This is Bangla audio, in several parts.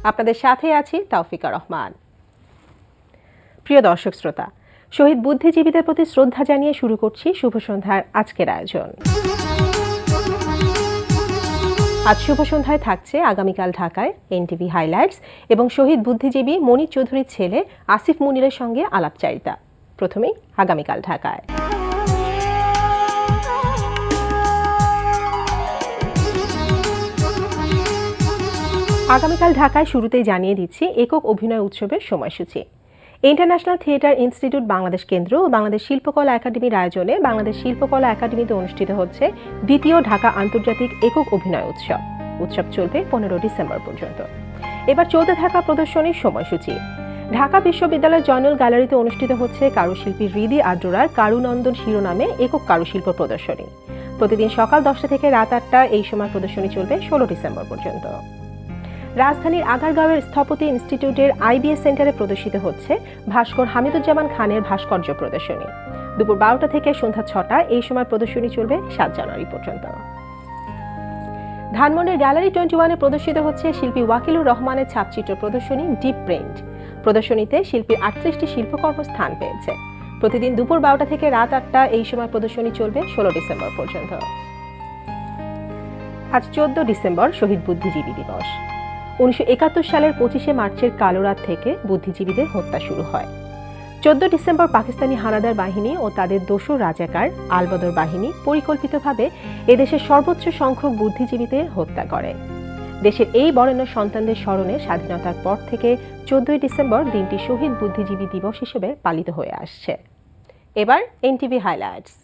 আপনাদের সাথে আছি তৌফিকা রহমান। প্রিয় দর্শক শ্রোতা, শহীদ বুদ্ধিজীবীদের প্রতি শ্রদ্ধা জানিয়ে শুরু করছি শুভ সন্ধ্যার আজকের আয়োজন। আজ শুভ সন্ধ্যায় থাকছে আগামীকাল ঢাকায় এনটিভি হাইলাইটস এবং শহীদ বুদ্ধিজীবী মনির চৌধুরীর ছেলে আসিফ মুনিরের সঙ্গে আলাপচারিতা। প্রথমেই আগামীকাল ঢাকায়। আগামীকাল ঢাকায় শুরুতেই জানিয়ে দিচ্ছি একক অভিনয় উৎসবের সময়সূচি। ইন্টারন্যাশনাল থিয়েটার ইনস্টিটিউট বাংলাদেশ কেন্দ্র ও বাংলাদেশ শিল্পকলা একাডেমির আয়োজনে বাংলাদেশ শিল্পকলা একাডেমিতে অনুষ্ঠিত হচ্ছে দ্বিতীয় ঢাকা আন্তর্জাতিক একক অভিনয় উৎসব। উৎসব চলবে 15 ডিসেম্বর পর্যন্ত। এবার চলতে থাকা প্রদর্শনীর সময়সূচি। ঢাকা বিশ্ববিদ্যালয়ের জয়নুল গ্যালারিতে অনুষ্ঠিত হচ্ছে কারুশিল্পী হৃদি আড্ডোরার কারুনন্দন শিরোনামে একক কারুশিল্প প্রদর্শনী। প্রতিদিন সকাল 10টা থেকে রাত 8টা এই সময় প্রদর্শনী চলবে 16 ডিসেম্বর পর্যন্ত। রাজধানীর আগারগাঁওয়ের স্থপতি ইনস্টিটিউটের আইবিএস সেন্টারে প্রদর্শিত হচ্ছে ভাস্কর হামিদুজ্জামান খানের ভাস্কর্য প্রদর্শনী। দুপুর 12টা থেকে সন্ধ্যা 6টা এই সময় প্রদর্শনী চলবে 7 জানুয়ারি পর্যন্ত। ধানমন্ডির গ্যালারি 21-এ প্রদর্শিত হচ্ছে শিল্পী ওয়াকিলুর রহমানের ছাপচিত্র প্রদর্শনী ডিপ প্রিন্ট। প্রদর্শনীতে শিল্পীর 38টি শিল্পকর্ম স্থান পেয়েছে। প্রতিদিন দুপুর 12টা থেকে রাত 8টা এই সময় প্রদর্শনী চলবে 16 ডিসেম্বর পর্যন্ত। আজ 14 ডিসেম্বর শহীদ বুদ্ধিজীবী দিবস। 1971 সালের 25শে মার্চের কালো রাত থেকে বুদ্ধিজীবীদের হত্যা শুরু হয়। 14 ডিসেম্বর পাকিস্তানি হানাদার বাহিনী ও তাদের দোসর রাজাকার আলবদর বাহিনী পরিকল্পিতভাবে এদেশের সর্বোচ্চ সংখ্যক বুদ্ধিজীবীদের হত্যা করে। দেশের এই বরেণ্য সন্তানদের স্মরণে স্বাধীনতার পর থেকে 14 ডিসেম্বর দিনটি শহীদ বুদ্ধিজীবী দিবস হিসেবে পালিত হয়ে আসছে। এবার এনটিভি হাইলাইটস।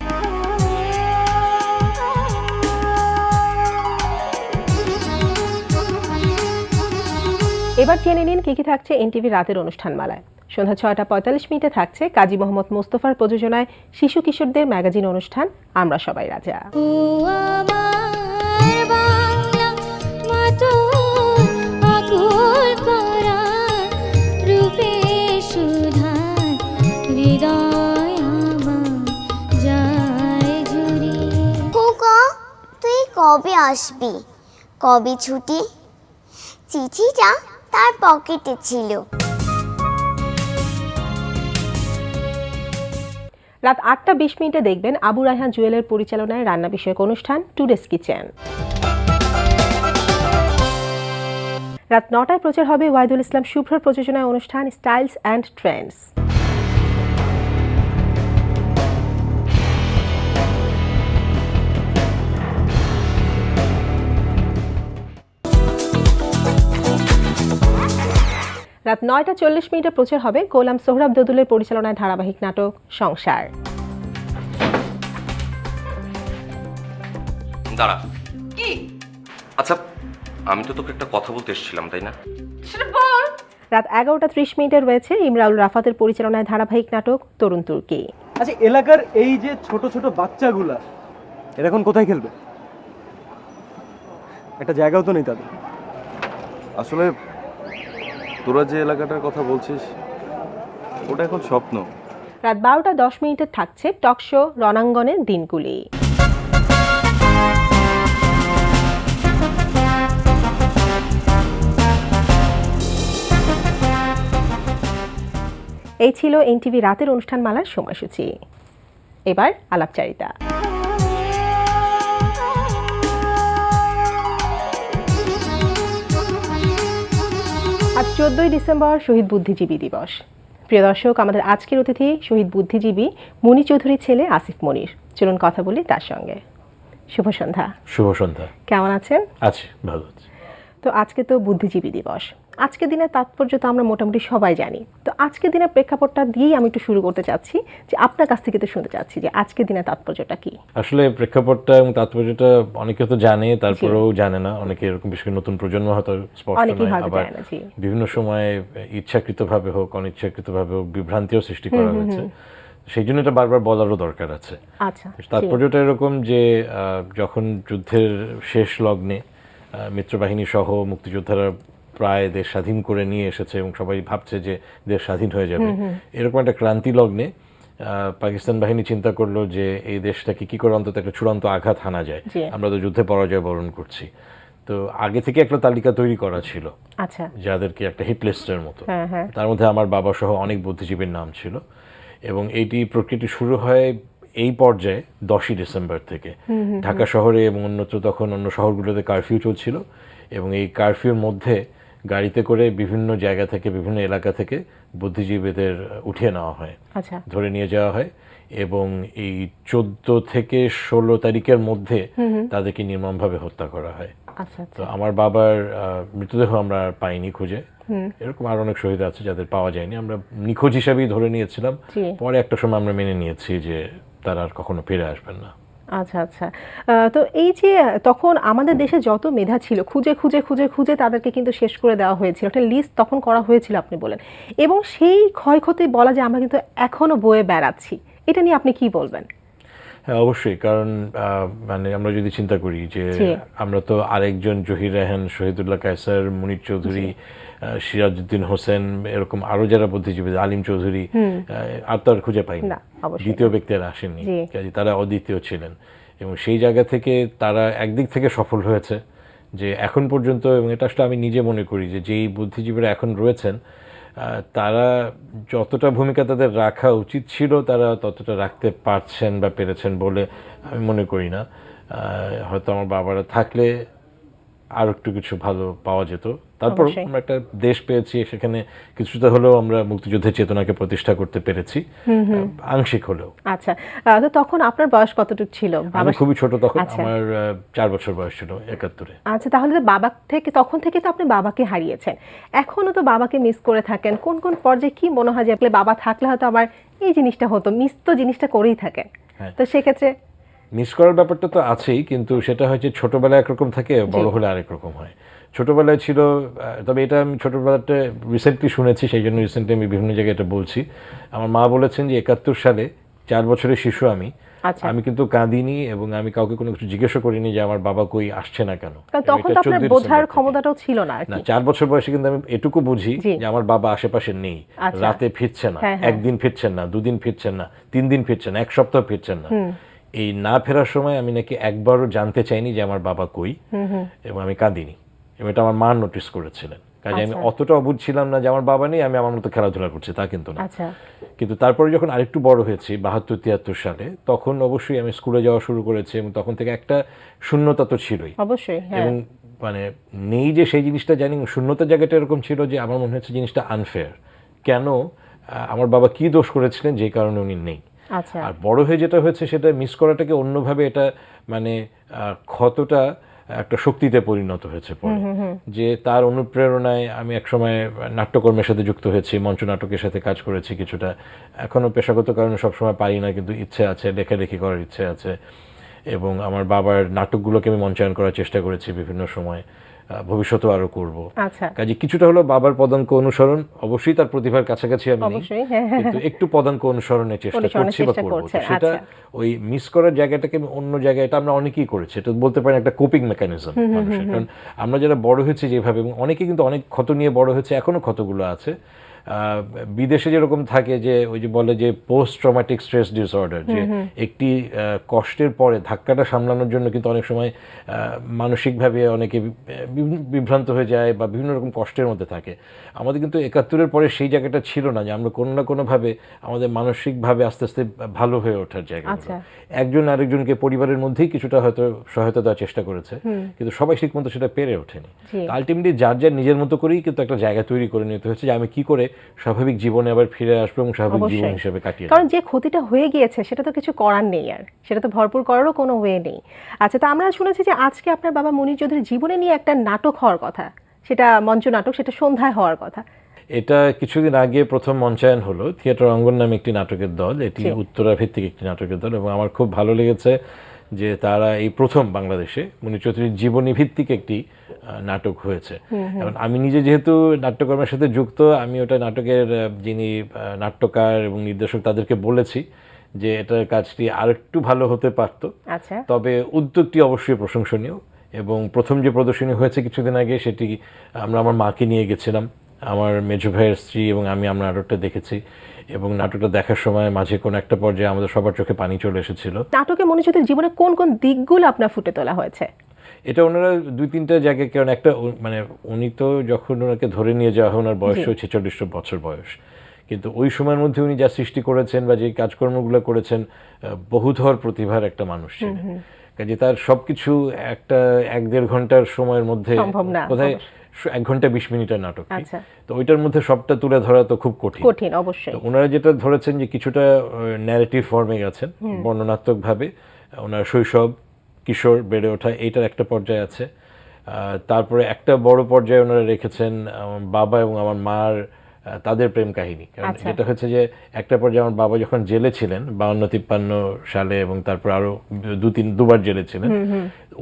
এবার জেনে নিন কি কি থাকছে এনটিভি রাতের অনুষ্ঠানমালায়। সন্ধ্যা 6:45 থাকছে কাজী মোহাম্মদ মোস্তফার প্রযোজনায় শিশু কিশোরদের ম্যাগাজিন অনুষ্ঠান আমরা সবাই রাজা। তুই কবে আসবি? কবে ছুটি? চিঠিটা তার পকেটে ছিল। রাত 8:20 দেখবেন আবু রায়হান জুয়েলের পরিচালনায় রান্না বিষয়ক অনুষ্ঠান টুডেস কিচেন। রাত 9টায় প্রচার হবে ওয়াহিদুল ইসলাম শুভ্রর প্রযোজনায় অনুষ্ঠান স্টাইলস অ্যান্ড ট্রেন্ডস। রাত 9:40 প্রচার হবে গোলাম সোহরাব দদুলের পরিচালনায় ধারাবাহিক নাটক সংসার। দাঁড়া, কি? আচ্ছা, আমি তো তোকে একটা কথা বলতে এসেছিলাম, তাই না? সেটা বল। রাত 11:30 রয়েছে ইমরাউল রাফাতের পরিচালনায় ধারাবাহিক নাটক তরুণ তুর্কি। আচ্ছা, এলাকার এই যে ছোট ছোট বাচ্চাগুলা এরা এখন কোথায় খেলবে? একটা জায়গাও তো নেই তাদের। আসলে তোরা যে এলাকাটার কথা বলছিস ওটা এখন স্বপ্ন। রাত 12:10 থাকছে টক শো রণাঙ্গনের দিনগুলি। এই ছিল এনটিভি রাতের অনুষ্ঠানমালার সময়সূচি। এবার আলাপচারিতা। আজ 14 ডিসেম্বর শহীদ বুদ্ধিজীবী দিবস। প্রিয় দর্শক, আমাদের আজকের অতিথি শহীদ বুদ্ধিজীবী মনির চৌধুরীর ছেলে আসিফ মুনির। চলুন কথা বলি তার সঙ্গে। শুভ সন্ধ্যা। শুভ সন্ধ্যা। কেমন আছেন? আছি, ভালো আছি। তো আজকে তো বুদ্ধিজীবী দিবস। আজকের দিনের তাৎপর্য তো আমরা মোটামুটি সবাই জানি। তো আজকের দিনের প্রেক্ষাপটটা দিয়েই আমি একটু শুরু করতে চাচ্ছি যে আপনার কাছ থেকে তো শুনতে চাচ্ছি যে আজকের দিনের তাৎপর্যটা কি। আসলে প্রেক্ষাপটটা এবং তাৎপর্যটা অনেকে তো জানে, তারপরেও জানে না অনেকে। এরকম বিশেষ করে নতুন প্রজন্ম হয়তো স্পষ্ট নয়, আবার বিভিন্ন সময় ইচ্ছাকৃতভাবে হোক অনিচ্ছাকৃতভাবে হোক বিভ্রান্তিও সৃষ্টি করা হয়েছে। সেই জন্য এটা বারবার বলারও দরকার আছে। আচ্ছা, তাৎপর্যটা এরকম যে যখন যুদ্ধের শেষ লগ্নে মিত্রবাহিনী সহ মুক্তিযোদ্ধারা প্রায় দেশ স্বাধীন করে নিয়ে এসেছে এবং সবাই ভাবছে যে দেশ স্বাধীন হয়ে যাবে, এরকম একটা ক্রান্তি লগ্নে পাকিস্তান বাহিনী চিন্তা করলো যে এই দেশটাকে কি করে অন্তত একটা চূড়ান্ত আঘাত হানা যায়। আমরা তো যুদ্ধে পরাজয় বরণ করছি, তো তো আগে থেকে একটা তালিকা তৈরি করা ছিল আচ্ছা। যাদেরকে একটা হিট লিস্টের মতো। হ্যাঁ হ্যাঁ। তার মধ্যে আমার বাবা সহ অনেক বুদ্ধিজীবীর নাম ছিল, এবং এইটি প্রক্রিয়াটি শুরু হয় এই পর্যায়ে 10ই ডিসেম্বর থেকে। ঢাকা শহরে এবং অন্যত্র তখন অন্য শহরগুলোতে কারফিউ চলছিল, এবং এই কারফিউর মধ্যে গাড়িতে করে বিভিন্ন জায়গা থেকে, বিভিন্ন এলাকা থেকে বুদ্ধিজীবীদের উঠিয়ে নেওয়া হয়, আচ্ছা। ধরে নিয়ে যাওয়া হয়, এবং এই 14 থেকে 16 তারিখের মধ্যে তাদেরকে নির্মমভাবে হত্যা করা হয়। আচ্ছা তো আমার বাবার মৃতদেহ আমরা আর পাইনি খুঁজে, এরকম আরো অনেক শহীদ আছে যাদের পাওয়া যায়নি, আমরা নিখোঁজ হিসাবেই ধরে নিয়েছিলাম। জি। পরে একটা সময় আমরা মেনে নিয়েছি যে তারা আর কখনো ফিরে আসবেন না। আচ্ছা আচ্ছা। তো এই যে তখন আমাদের দেশে যত মেধা ছিল খুঁজে খুঁজে খুঁজে খুঁজে তাদেরকে কিন্তু শেষ করে দেওয়া হয়েছিল, একটা লিস্ট তখন করা হয়েছিল আপনি বলেন, এবং সেই ক্ষয়ক্ষতি বলা যায় আমরা কিন্তু এখনো বয়ে বেড়াচ্ছি, এটা নিয়ে আপনি কি বলবেন? হ্যাঁ অবশ্যই, কারণ মানে আমরা যদি চিন্তা করি যে আমরা তো আরেকজন জহির রায়হান, শহীদুল্লাহ কায়সার, মুনির চৌধুরী, সিরাজউদ্দিন হোসেন, এরকম আরো যারা বুদ্ধিজীবী, আলিম চৌধুরী, আর তো আর খুঁজে পাইনি, না, অবশ্যই দ্বিতীয় ব্যক্তি আর আসেননি, কাজে তারা অদ্বিতীয় ছিলেন। এবং সেই জায়গা থেকে তারা একদিক থেকে সফল হয়েছে যে এখন পর্যন্ত, এবং এটা আসলে আমি নিজে মনে করি যে যেই বুদ্ধিজীবীরা এখন রয়েছেন তারা যতটা ভূমিকা তাদের রাখা উচিত ছিল তারা ততটা রাখতে পারছেন বা পেরেছেন বলে আমি মনে করি না। হয়তো আমার বাবারা থাকলে আর একটু কিছু ভালো পাওয়া যেত। তারপর আমরা একটা দেশ পেয়েছি, সেখানে কিছুটা হলেও আমরা মুক্তিযুদ্ধের চেতনাকে প্রতিষ্ঠা করতে পেরেছি, আংশিক হলেও। আচ্ছা, তো তখন আপনার বয়স কতটুকু ছিল? আমি খুবই ছোট তখন, আমার 4 বছর বয়স ছিল 71-এ। আচ্ছা, তাহলে বাবা থেকে তখন থেকে তো আপনি বাবাকে হারিয়েছেন, এখনো তো বাবাকে মিস করে থাকেন, কোন কোন পর্যায়ে কি মনে হয় যে বাবা থাকলে হয়তো আমার এই জিনিসটা হতো? মিস তো জিনিসটা করেই থাকেন, তো সেক্ষেত্রে মিস করার ব্যাপারটা তো আছেই, কিন্তু সেটা হচ্ছে ছোটবেলায় একরকম থাকে, বড় হলে আরেক রকম হয়। ছোটবেলায় ছিল, তবে এটা আমি ছোটবেলাতে রিসেন্টলি শুনেছি, সেই জন্য রিসেন্টলি আমি বিভিন্ন জায়গায় এটা বলছি। আমার মা বলেছেন যে 71 সালে 4 বছরের শিশু আমি কিন্তু কাঁদিনি, এবং আমি কাউকে কোনো কিছু জিজ্ঞাসা করিনি যে আমার বাবা কই আসছে না কেন। তখন তো আপনার বোঝার ক্ষমতাটাও ছিল না। 4 বছর বয়সে কিন্তু আমি এটুকু বুঝি যে আমার বাবা আশেপাশে নেই, রাতে ফিরছে না, একদিন ফিরছেন না, 2 দিন ফিরছেন না, 3 দিন ফিরছেন না, 1 সপ্তাহ ফিরছেন না। এই না ফেরার সময় আমি নাকি একবারও জানতে চাইনি যে আমার বাবা কই, এবং আমি কাঁদিনি, এবং এটা আমার মা নোটিস করেছিলেন। কাজে আমি অতটা অবুঝ ছিলাম না যে আমার বাবা নেই, আমি আমার মতো খেলাধুলা করছি, তা কিন্তু না। কিন্তু তারপরে যখন আরেকটু বড় হয়েছি 72-73 সালে, তখন অবশ্যই আমি স্কুলে যাওয়া শুরু করেছি, এবং তখন থেকে একটা শূন্যতা তো ছিলই অবশ্যই, এবং মানে নেই যে সেই জিনিসটা জানি, শূন্যতার জায়গাটা এরকম ছিল যে আমার মনে হচ্ছে জিনিসটা আনফেয়ার, কেন আমার বাবা কি দোষ করেছিলেন যে কারণে উনি নেই। আর বড় হয়ে যেটা হয়েছে সেটা মিস করাটাকে অন্যভাবে, এটা মানে ক্ষতটা একটা শক্তিতে পরিণত হয়েছে পরে, যে তার অনুপ্রেরণায় আমি একসময় নাট্যকর্মের সাথে যুক্ত হয়েছি, মঞ্চ নাটকের সাথে কাজ করেছি কিছুটা, এখনো পেশাগত কারণে সবসময় পারি না, কিন্তু ইচ্ছে আছে, লেখালেখি করার ইচ্ছে আছে, এবং আমার বাবার নাটকগুলোকে আমি মঞ্চায়ন করার চেষ্টা করেছি বিভিন্ন সময়, ভবিষ্যতেও আরো করব। কাজে কিছুটা হলো বাবার পদাঙ্ক অনুসরণ, অবশ্যই তার প্রতিভার কাছাকাছি আমি নেই, কিন্তু একটু পদাঙ্ক অনুসরণের চেষ্টা করছি বা করব। সেটা ওই মিস করার জায়গাটাকে আমি অন্য জায়গায়, এটা আমরা অনেকেই করেছি, এটা বলতে পারেন একটা কোপিং মেকানিজম মানুষের, কারণ আমরা যারা বড় হয়েছি যেভাবে, এবং অনেকে কিন্তু অনেক ক্ষত নিয়ে বড় হয়েছে, এখনো ক্ষতগুলো আছে। বিদেশে যেরকম থাকে যে ওই যে বলে যে পোস্ট ট্রমাটিক স্ট্রেস ডিসঅর্ডার, যে একটি কষ্টের পরে ধাক্কাটা সামলানোর জন্য কিন্তু অনেক সময় মানসিকভাবে অনেকে বিভ্রান্ত হয়ে যায় বা বিভিন্ন রকম কষ্টের মধ্যে থাকে। আমাদের কিন্তু 71-এর পরে সেই জায়গাটা ছিল না, যে আমরা কোনো না কোনোভাবে আমাদের মানসিকভাবে আস্তে আস্তে ভালো হয়ে ওঠার জায়গা, একজন আরেকজনকে পরিবারের মধ্যেই কিছুটা হয়তো সহায়তা দেওয়ার চেষ্টা করেছে, কিন্তু সবাই ঠিক মতো সেটা পেরে ওঠেনি। আলটিমেটলি যার যার নিজের মতো করেই কিন্তু একটা জায়গা তৈরি করে নিতে হচ্ছে যে আমি কি করে স্বাভাবিক জীবনে আবার ফিরে আসবো এবং স্বাভাবিক জীবন হিসেবে কাটিয়ে, কারণ যে ক্ষতিটা হয়ে গিয়েছে সেটা তো কিছু করার নেই, আর সেটা তো ভরপুর করারও কোনো ওয়ে নেই। আচ্ছা, তো আমরা শুনেছি যে আজকে আপনার বাবা মুনির চৌধুরীর জীবনে নিয়ে একটা নাটক হওয়ার কথা, সেটা মঞ্চ নাটক, সেটা সন্ধ্যায় হওয়ার কথা। এটা কিছুদিন আগে প্রথম মঞ্চায়ন হলো, থিয়েটার অঙ্গন নামে একটি নাটকের দল, এটি উত্তরা ভিত্তিক একটি নাটকের দল, এবং আমার খুব ভালো লেগেছে যে তারা এই প্রথম বাংলাদেশে মুনির চৌধুরীর জীবনী ভিত্তিক একটি নাটক হয়েছে। এবং আমি নিজে যেহেতু নাট্যকর্মের সাথে যুক্ত, আমি ওটা নাটকের যিনি নাট্যকার এবং নির্দেশক তাদেরকে বলেছি যে এটার কাজটি আরেকটু ভালো হতে পারত, তবে উদ্যোগটি অবশ্যই প্রশংসনীয়। এবং প্রথম যে প্রদর্শনী হয়েছে কিছুদিন আগে, সেটি আমরা আমার মাকে নিয়ে গেছিলাম, আমার মেজো ভাইয়ের স্ত্রী এবং আমরা নাটকটা দেখেছি এবং নাটকটা দেখার সময় মাঝে কোনো একটা পর্যায়ে আমাদের সবার চোখে পানি চলে এসেছিল। নাটকে মনিচৌধুরীর জীবনে কোন কোন দিকগুলো আপনার ফুটে তোলা হয়েছে? এটা ওনারা 2-3টা জায়গায়, কারণ একটা মানে উনি তো যখন ওনাকে ধরে নিয়ে যাওয়া হয় ওনার বয়স 46 বছর বয়স, কিন্তু ওই সময়ের মধ্যে উনি যা সৃষ্টি করেছেন বা যে কাজকর্মগুলো করেছেন, বহুধর প্রতিভার একটা মানুষ ছিলেন। কাজে তার সবকিছু একটা 1-1.5 ঘন্টার সময়ের মধ্যে সম্ভব না, কোথায় 1 ঘন্টা 20 মিনিটের নাটক, আচ্ছা। তো ওইটার মধ্যে সবটা তুলে ধরা তো খুব কঠিন। অবশ্যই। তো ওনারা যেটা ধরেছেন যে কিছুটা ন্যারেটিভ ফর্মে গেছেন, বর্ণনাত্মকভাবে ওনার শৈশব কিশোর বেড়ে ওঠা এইটার একটা পর্যায়ে আছে। তারপরে একটা বড় পর্যায়ে ওনারা রেখেছেন আমার বাবা এবং আমার মার তাদের প্রেম কাহিনী। কারণ যেটা হচ্ছে যে একটা পর্যায়ে আমার বাবা যখন জেলে ছিলেন 52-53 সালে এবং তারপর আরো দুবার জেলে ছিলেন,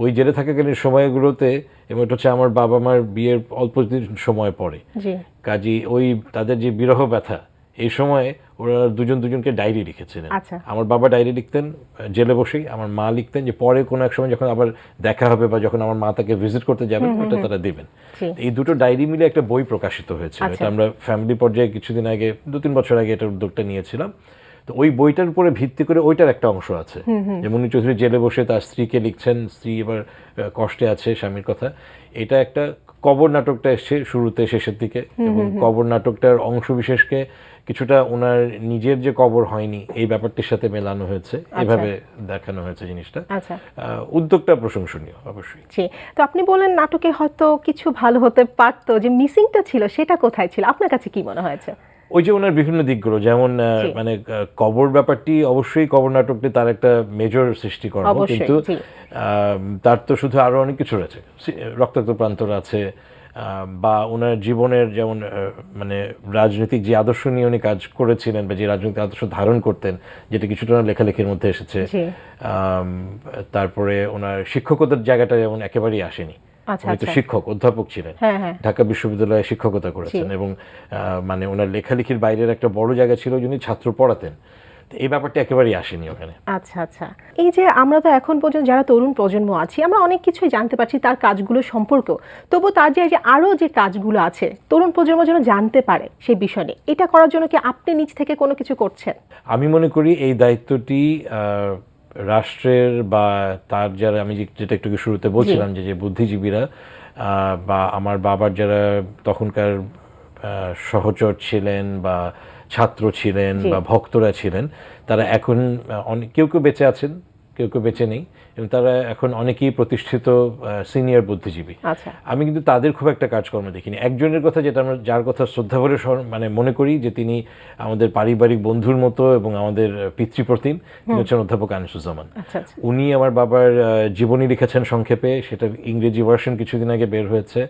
ওই জেলে থাকাকালীন সময়গুলোতে, এবং এটা হচ্ছে আমার বাবা মার বিয়ের অল্প দিন সময় পরে, কাজী ওই তাদের যে বিরহ ব্যথা, এই সময়ে ওরা দুজনকে ডায়েরি লিখেছিলেন। আমার বাবা ডায়েরি লিখতেন জেলে বসেই, আমার মা লিখতেন যে পরে কোনো এক সময় যখন আবার দেখা হবে বা যখন আমার মা তাকে ভিজিট করতে যাবেন ওটা তারা দেবেন। এই দুটো ডায়েরি মিলে একটা বই প্রকাশিত হয়েছিল। এটা আমরা ফ্যামিলি পর্যায়ে কিছুদিন আগে 2-3 বছর আগে এটার উদ্যোগটা নিয়েছিলাম। তো ওই বইটার উপরে ভিত্তি করে ওইটার একটা অংশ আছে, যে মনিচৌধুরী জেলে বসে তার স্ত্রীকে লিখছেন, স্ত্রী এবার কষ্টে আছে স্বামীর কথা। এটা একটা কবর নাটকটা এসছে শুরুতে শেষের দিকে, এবং কবর নাটকটার অংশ বিশেষকে কিছুটা ওনার নিজের যে কবর হয়নি এই ব্যাপারটির সাথে মেলানো হয়েছে, এভাবে দেখানো হয়েছে জিনিসটা। উদ্যোগটা প্রশংসনীয় অবশ্যই। তো আপনি বলেন নাটকে হয়তো কিছু ভালো হতে পারতো, যে মিসিংটা ছিল সেটা কোথায় ছিল আপনার কাছে কি মনে হয়েছে? ওই যে ওনার বিভিন্ন দিকগুলো, যেমন মানে কবর ব্যাপারটি অবশ্যই কবর নাটকটি তার একটা মেজর সৃষ্টিকর্ম, কিন্তু তার তো শুধু আরো অনেক কিছু রয়েছে, রক্তাক্ত প্রান্তর আছে, বা ওনার জীবনের যেমন মানে রাজনৈতিক যে আদর্শ নিয়ে উনি কাজ করেছিলেন বা যে রাজনৈতিক আদর্শ ধারণ করতেন, যেটা কিছুটা ওনার লেখালেখির মধ্যে এসেছে। তারপরে ওনার শিক্ষকতার জায়গাটা যেমন একেবারেই আসেনি, উনি তো শিক্ষক অধ্যাপক ছিলেন, ঢাকা বিশ্ববিদ্যালয়ে শিক্ষকতা করেছেন, এবং মানে ওনার লেখালেখির বাইরের একটা বড় জায়গা ছিল যিনি ছাত্র পড়াতেন। এই ব্যাপারটা একেবারেই আসেনি ওখানে। আচ্ছা, এই যে আমরা তো এখন পর্যন্ত যারা তরুণ প্রজন্ম আছি, আমরা অনেক কিছুই জানতে পারছি তার কাজগুলো সম্পর্কেও, তবু তার যে আরো যে কাজগুলো আছে তরুণ প্রজন্ম যেন জানতে পারে সেই বিষয় নিয়ে, এটা করার জন্য কি আপনি নিজ থেকে কোনো কিছু করছেন? আমি মনে করি এই দায়িত্বটি রাষ্ট্রের বা তার যারা, আমি যেটা একটু শুরুতে বলছিলাম যে বুদ্ধিজীবীরা বা আমার বাবার যারা তখনকার সহচর ছিলেন বা ছাত্র ছিলেন বা ভক্তরা ছিলেন, তারা এখন কেউ বেঁচে আছেন, কেউ বেঁচে নেই, এবং তারা এখন অনেকেই প্রতিষ্ঠিত সিনিয়র বুদ্ধিজীবী। আমি কিন্তু তাদের খুব একটা কাজকর্ম দেখিনি। একজনের কথা যেটা আমরা যার কথা শ্রদ্ধা ভরে মানে মনে করি, যে তিনি আমাদের পারিবারিক বন্ধুর মতো এবং আমাদের পিতৃপ্রতিম, তিনি হচ্ছেন অধ্যাপক আনিসুজ্জামান। উনি আমার বাবার জীবনী লিখেছেন সংক্ষেপে, সেটা ইংরেজি ভার্সন কিছুদিন আগে বের হয়েছে।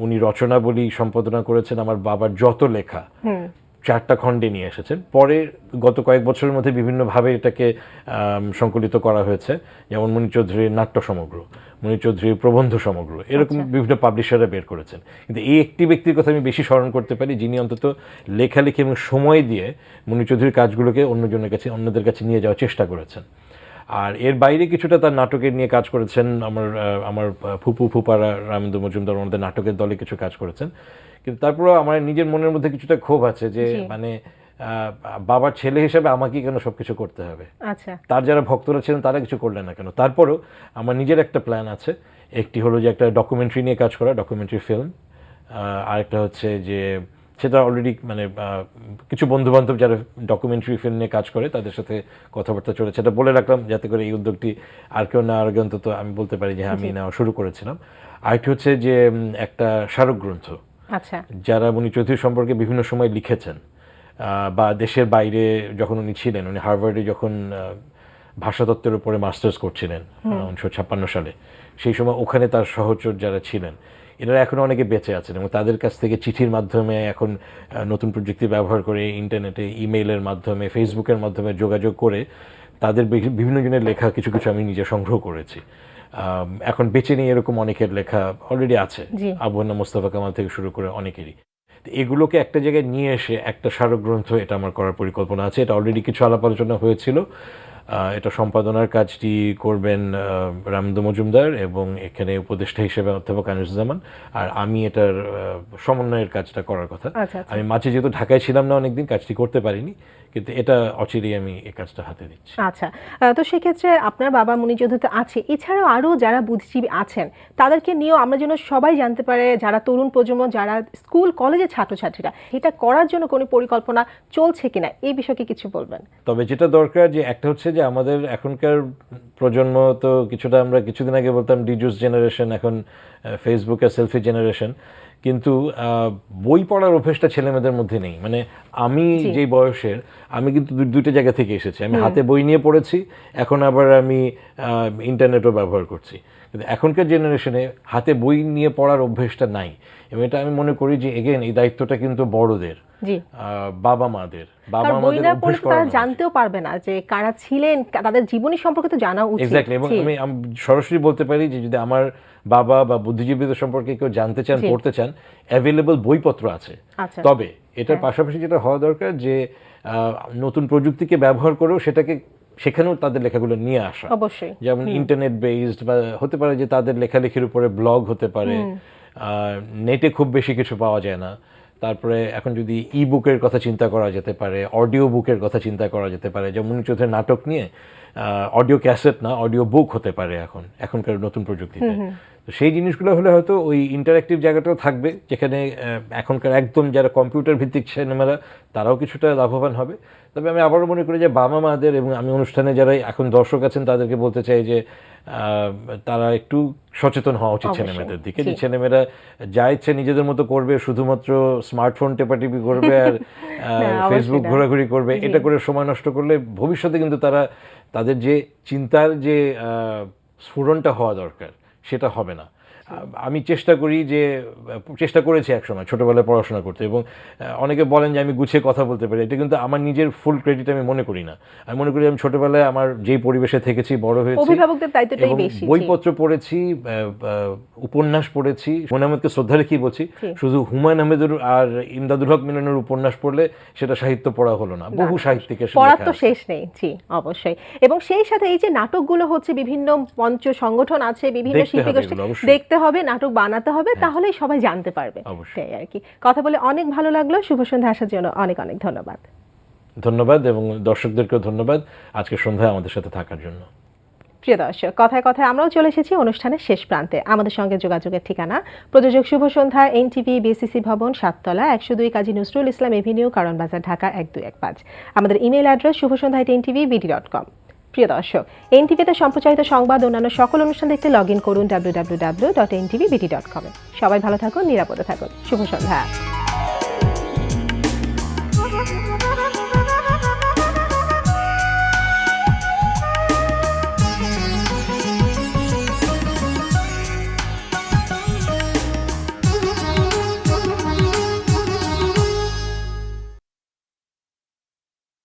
উনি রচনাবলী সম্পাদনা করেছেন, আমার বাবার যত লেখা 4টা খণ্ডে নিয়ে এসেছেন। পরে গত কয়েক বছরের মধ্যে বিভিন্নভাবে এটাকে সংকলিত করা হয়েছে, যেমন মনিচৌধুরীর নাট্য সমগ্র, মনিচৌধুরীর প্রবন্ধ সমগ্র, এরকম বিভিন্ন পাবলিশাররা বের করেছেন। কিন্তু এই একটি ব্যক্তির কথা আমি বেশি স্মরণ করতে পারি, যিনি অন্তত লেখালেখি এবং সময় দিয়ে মনিচৌধুরীর কাজগুলোকে অন্যদের কাছে নিয়ে যাওয়ার চেষ্টা করেছেন। আর এর বাইরে কিছুটা তার নাটকের নিয়ে কাজ করেছেন, আমার ফুপারা রামেন্দ্র মজুমদার ওনাদের নাটকের দলে কিছু কাজ করেছেন। কিন্তু তারপরেও আমার নিজের মনের মধ্যে কিছুটা ক্ষোভ আছে যে মানে বাবার ছেলে হিসেবে আমাকে কেন সবকিছু করতে হবে, তার যারা ভক্তরা ছিলেন তারা কিছু করলেন না কেন। তারপরেও আমার নিজের একটা প্ল্যান আছে, একটি হলো যে একটা ডকুমেন্টারি নিয়ে কাজ করা, ডকুমেন্টারি ফিল্ম। আরেকটা হচ্ছে যে সেটা অলরেডি মানে কিছু বন্ধু বান্ধব যারা ডকুমেন্টারি ফিল্ম নিয়ে কাজ করে তাদের সাথে কথাবার্তা চলেছে, সেটা বলে রাখলাম যাতে করে এই উদ্যোগটি আর কেউ না আগে অন্তত আমি বলতে পারি যে আমি নেওয়া শুরু করেছিলাম। আরেকটি হচ্ছে যে একটা স্মারক গ্রন্থ, যারা মনিচৌধুরী সম্পর্কে বিভিন্ন সময় লিখেছেন, বা দেশের বাইরে যখন উনি ছিলেন, উনি হার্ভার্ডে যখন ভাষাতত্ত্বের উপরে মাস্টার্স করছিলেন 1956 সালে, সেই সময় ওখানে তার সহচর যারা ছিলেন এনারা এখনো অনেকে বেঁচে আছেন, এবং তাদের কাছ থেকে চিঠির মাধ্যমে, এখন নতুন প্রযুক্তি ব্যবহার করে ইন্টারনেটে ইমেইলের মাধ্যমে, ফেসবুকের মাধ্যমে যোগাযোগ করে তাদের বিভিন্ন জনের লেখা কিছু আমি নিজে সংগ্রহ করেছি। এখন বেঁচে নেই এরকম অনেকের লেখা অলরেডি আছে, আবু হান্না মোস্তফা কামাল থেকে শুরু করে অনেকেরই। এগুলোকে একটা জায়গায় নিয়ে এসে একটা স্মারক গ্রন্থ, এটা আমার করার পরিকল্পনা আছে। এটা অলরেডি কিছু আলাপ আলোচনা হয়েছিল, এটা সম্পাদনার কাজটি করবেন রামদু মজুমদার এবং এখানে উপদেষ্টা হিসেবে অধ্যাপক আনিসুজ্জামান, আর আমি এটার সমন্বয়ের কাজটা করার কথা। আচ্ছা, আচ্ছা। আমি মাঝে যেহেতু ঢাকায় ছিলাম না অনেকদিন, কাজটি করতে পারিনি, কিন্তু এটা অচিরেই আমি এই কাজটা হাতে দিচ্ছি। আচ্ছা, তো সেক্ষেত্রে আপনার বাবা মুক্তিযোদ্ধা আছে, এছাড়াও আরও যারা বুদ্ধিজীবী আছেন তাদেরকে নিয়েও আমরা যেন সবাই জানতে পারে, যারা তরুণ প্রজন্ম, যারা স্কুল কলেজের ছাত্রছাত্রীরা, এটা করার জন্য কোনো পরিকল্পনা চলছে কিনা এই বিষয়ে কিছু বলবেন। তবে যেটা দরকার যে একটা হচ্ছে যে আমাদের এখনকার প্রজন্ম তো কিছুটা, আমরা কিছুদিন আগে বলতাম ডিজুস জেনারেশন, এখন ফেসবুকে সেলফি জেনারেশন, কিন্তু বই পড়ার অভ্যেসটা ছেলেমেয়েদের মধ্যে নেই। মানে আমি যেই বয়সের, আমি কিন্তু দুইটা জায়গা থেকে এসেছি। আমি হাতে বই নিয়ে পড়েছি, এখন আবার আমি ইন্টারনেটও ব্যবহার করছি, কিন্তু এখনকার জেনারেশনে হাতে বই নিয়ে পড়ার অভ্যেসটা নাই। এবং এটা আমি মনে করি যে এগেন এই দায়িত্বটা কিন্তু বড়দের, বাবা মাদের। বই না পড়লে তারা জানতেও পারবে না যে কারা ছিলেন, তাদের জীবনী সম্পর্কে তো জানা উচিত। এক্স্যাক্টলি। এবং আমি সরাসরি বলতে পারি যে যদি আমার বাবা বা বুদ্ধিজীবীদের সম্পর্কে কেউ জানতে চান, পড়তে চান, অ্যাভেলেবল বইপত্র আছে। তবে এটার পাশাপাশি যেটা হওয়া দরকার যে নতুন প্রযুক্তিকে ব্যবহার করেও সেখানেও তাদের লেখাগুলো নিয়ে আসা। অবশ্যই। যেমন ইন্টারনেট বেসড, বা হতে পারে যে তাদের লেখালেখির উপরে ব্লগ হতে পারে, নেটে খুব বেশি কিছু পাওয়া যায় না। তারপরে এখন যদি ই বুকের কথা চিন্তা করা যেতে পারে, অডিও বুকের কথা চিন্তা করা যেতে পারে, যেমন চৌধুরীর নাটক নিয়ে অডিও ক্যাসেট না, অডিও বুক হতে পারে এখনকার নতুন প্রযুক্তিতে। তো সেই জিনিসগুলো হলে হয়তো ওই ইন্টারঅ্যাক্টিভ জায়গাটাও থাকবে, যেখানে এখনকার একদম যারা কম্পিউটার ভিত্তিক সিনেমারা তারাও কিছুটা লাভবান হবে। তবে আমি আবারও মনে করি যে বাবা মাদের, এবং আমি অনুষ্ঠানে যারা এখন দর্শক আছেন তাদেরকে বলতে চাই যে তারা একটু সচেতন হওয়া উচিত ছেলেমেয়েদের দিকে, যে ছেলেমেয়েরা যা ইচ্ছে নিজেদের মতো করবে, শুধুমাত্র স্মার্টফোন টেপাটিপি করবে আর ফেসবুক ঘোরাঘুরি করবে, এটা করে সময় নষ্ট করলে ভবিষ্যতে কিন্তু তাদের যে চিন্তার যে স্ফুরণটা হওয়া দরকার সেটা হবে না। আমি চেষ্টা করেছি একসময় ছোটবেলায় পড়াশোনা করতে, এবং অনেকে বলেন যে আমি গুছিয়ে কথা বলতে পারি, এটা কিন্তু আমার নিজের ফুল ক্রেডিট আমি মনে করি না। আমি মনে করি আমি ছোটবেলায় আমার যেই পরিবেশে থেকেছি, বড় হয়েছি, অভিভাবকদের দায়িত্বটাই বেশি। বইপত্র পড়েছি, উপন্যাস পড়েছি। হুমায়ুন আহমেদকে শ্রদ্ধা রেখেই বলছি, শুধু হুমায়ুন আহমেদের আর ইমদাদুল হক মিলনের উপন্যাস পড়লে সেটা সাহিত্য পড়া হলো না, বহু সাহিত্যিকের পড়ার তো শেষ নেই। জি, অবশ্যই। এবং সেই সাথে এই যে নাটকগুলো হচ্ছে, বিভিন্ন মঞ্চ সংগঠন আছে, বিভিন্ন শিল্পী গোষ্ঠী, দেখতে হবে, নাটক বানাতে হবে, তাহলেই সবাই জানতে পারবে। সেই আর কি। কথা বলে অনেক ভালো লাগলো। শুভ সন্ধ্যা আসার জন্য অনেক অনেক ধন্যবাদ। ধন্যবাদ, এবং দর্শকদেরকেও ধন্যবাদ আজকে সন্ধ্যায় আমাদের সাথে থাকার জন্য। প্রিয় দর্শক, কথায় কথায় আমরাও চলে এসেছি অনুষ্ঠানের শেষ প্রান্তে। আমাদের সঙ্গে যোগাযোগের ঠিকানা প্রযোজক শুভ সন্ধ্যা, এনটিভি, বিসিসি ভবন, 7 তলা, 102 কাজী নজরুল ইসলাম এভিনিউ, কারণ বাজার, ঢাকা 1215। আমাদের ইমেল অ্যাড্রেস shubhasandha@ntv.bd.com। প্রিয় দর্শক, এনটিভিতে সম্প্রচারিত সংবাদ অন্যান্য সকল অনুষ্ঠান দেখতে লগ ইন করুন www.ntvbd.com। সবাই ভালো থাকুন, নিরাপদে থাকুন। শুভ সন্ধ্যা।